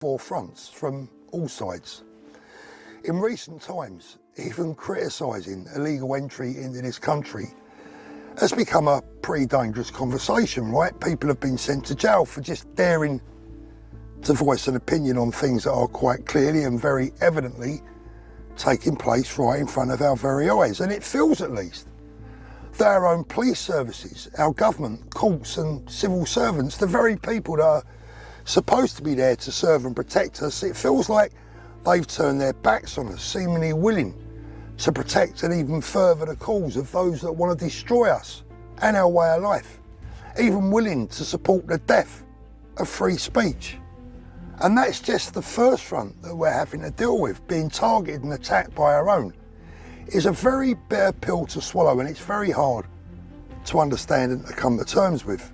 four fronts from all sides. In recent times, even criticising illegal entry into this country has become a pretty dangerous conversation, right? People have been sent to jail for just daring to voice an opinion on things that are quite clearly and very evidently taking place right in front of our very eyes. And it feels, at least, that our own police services, our government, courts and civil servants, the very people that are supposed to be there to serve and protect us, it feels like they've turned their backs on us, seemingly willing to protect and even further the cause of those that want to destroy us and our way of life, even willing to support the death of free speech. And that's just the first front that we're having to deal with. Being targeted and attacked by our own is a very bitter pill to swallow, and it's very hard to understand and to come to terms with.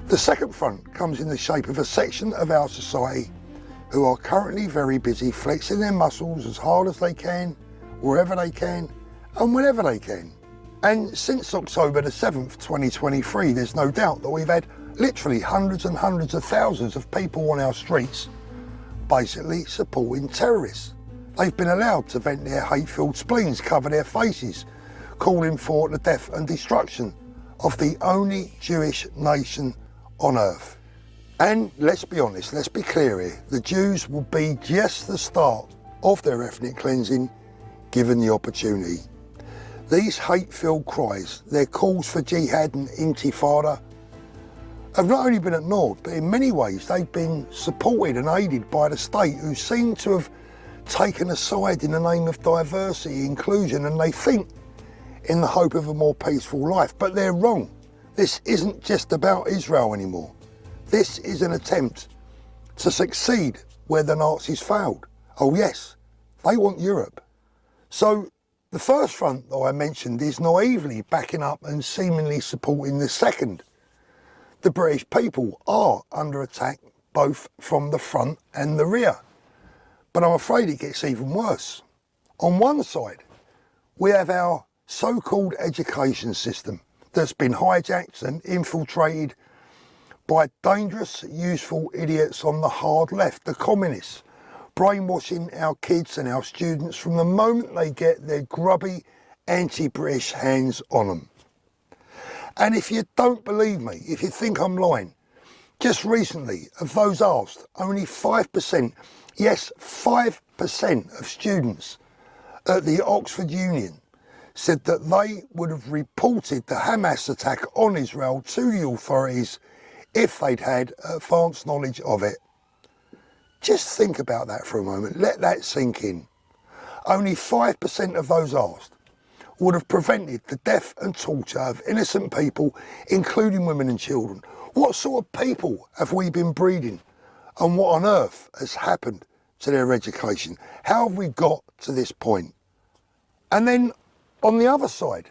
The second front comes in the shape of a section of our society who are currently very busy flexing their muscles as hard as they can, wherever they can, and whenever they can. And since October the 7th, 2023, there's no doubt that we've had literally hundreds and hundreds of thousands of people on our streets basically supporting terrorists. They've been allowed to vent their hate-filled spleens, cover their faces, calling for the death and destruction of the only Jewish nation on earth. And let's be honest, let's be clear here, the Jews will be just the start of their ethnic cleansing given the opportunity. These hate-filled cries, their calls for jihad and intifada, have not only been ignored, but in many ways they've been supported and aided by the state, who seem to have taken a side in the name of diversity, inclusion, and they think in the hope of a more peaceful life. But they're wrong. This isn't just about Israel anymore. This is an attempt to succeed where the Nazis failed. Oh yes, they want Europe. So the first front that I mentioned is naively backing up and seemingly supporting the second. The British people are under attack both from the front and the rear. But I'm afraid it gets even worse. On one side, we have our so-called education system that's been hijacked and infiltrated by dangerous, useful idiots on the hard left, the communists, brainwashing our kids and our students from the moment they get their grubby, anti-British hands on them. And if you don't believe me, if you think I'm lying, just recently, of those asked, only 5%, yes, 5% of students at the Oxford Union said that they would have reported the Hamas attack on Israel to the authorities if they'd had advanced knowledge of it. Just think about that for a moment, let that sink in. Only 5% of those asked would have prevented the death and torture of innocent people, including women and children. What sort of people have we been breeding? And what on earth has happened to their education? How have we got to this point? And then on the other side,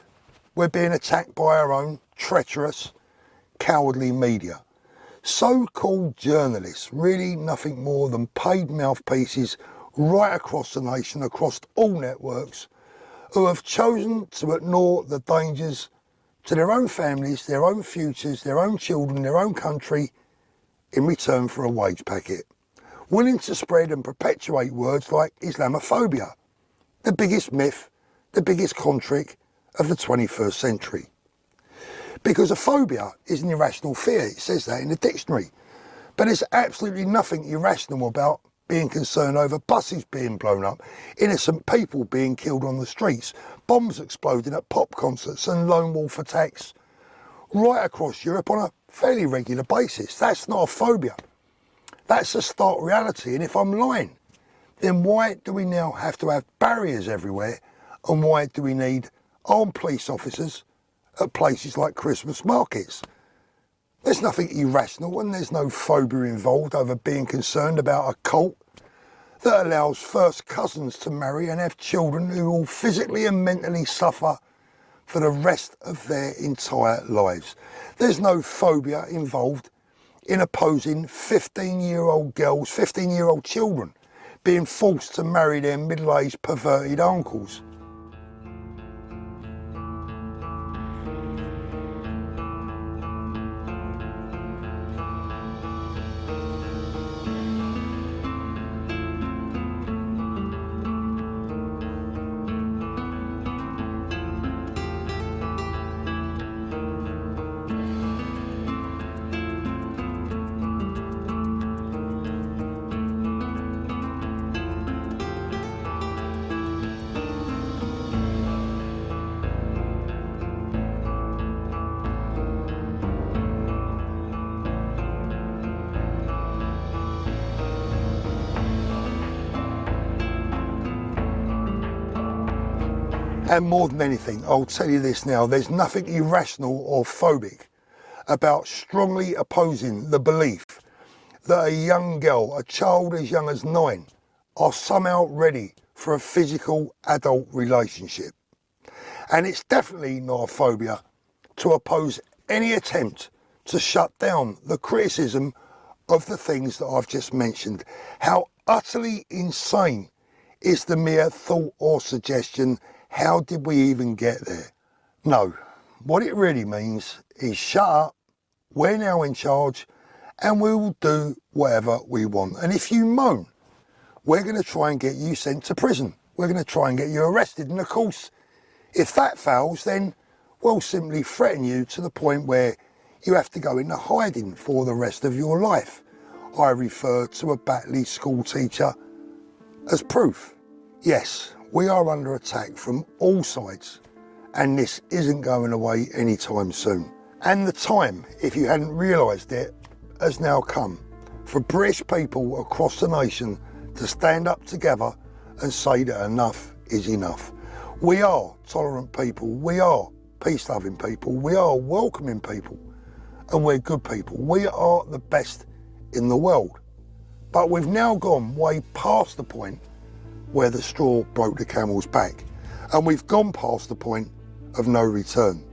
we're being attacked by our own treacherous, cowardly media. So-called journalists, really nothing more than paid mouthpieces right across the nation, across all networks, who have chosen to ignore the dangers to their own families, their own futures, their own children, their own country, in return for a wage packet. Willing to spread and perpetuate words like Islamophobia, the biggest myth, the biggest con trick of the 21st century. Because a phobia is an irrational fear, it says that in the dictionary. But there's absolutely nothing irrational about being concerned over buses being blown up, innocent people being killed on the streets, bombs exploding at pop concerts and lone wolf attacks right across Europe on a fairly regular basis. That's not a phobia. That's a stark reality. And if I'm lying, then why do we now have to have barriers everywhere? And why do we need armed police officers at places like Christmas markets? There's nothing irrational and there's no phobia involved over being concerned about a cult that allows first cousins to marry and have children who will physically and mentally suffer for the rest of their entire lives. There's no phobia involved in opposing 15-year-old girls, 15-year-old children being forced to marry their middle-aged perverted uncles. And more than anything, I'll tell you this now, there's nothing irrational or phobic about strongly opposing the belief that a young girl, a child as young as 9, are somehow ready for a physical adult relationship. And it's definitely not a phobia to oppose any attempt to shut down the criticism of the things that I've just mentioned. How utterly insane is the mere thought or suggestion, how did we even get there? No, what it really means is shut up, we're now in charge, and we will do whatever we want. And if you moan, we're going to try and get you sent to prison. We're going to try and get you arrested. And of course, if that fails, then we'll simply threaten you to the point where you have to go into hiding for the rest of your life. I refer to a Batley school teacher as proof. Yes, we are under attack from all sides, and this isn't going away anytime soon. And the time, if you hadn't realised it, has now come for British people across the nation to stand up together and say that enough is enough. We are tolerant people, we are peace-loving people, we are welcoming people, and we're good people. We are the best in the world. But we've now gone way past the point where the straw broke the camel's back, and we've gone past the point of no return.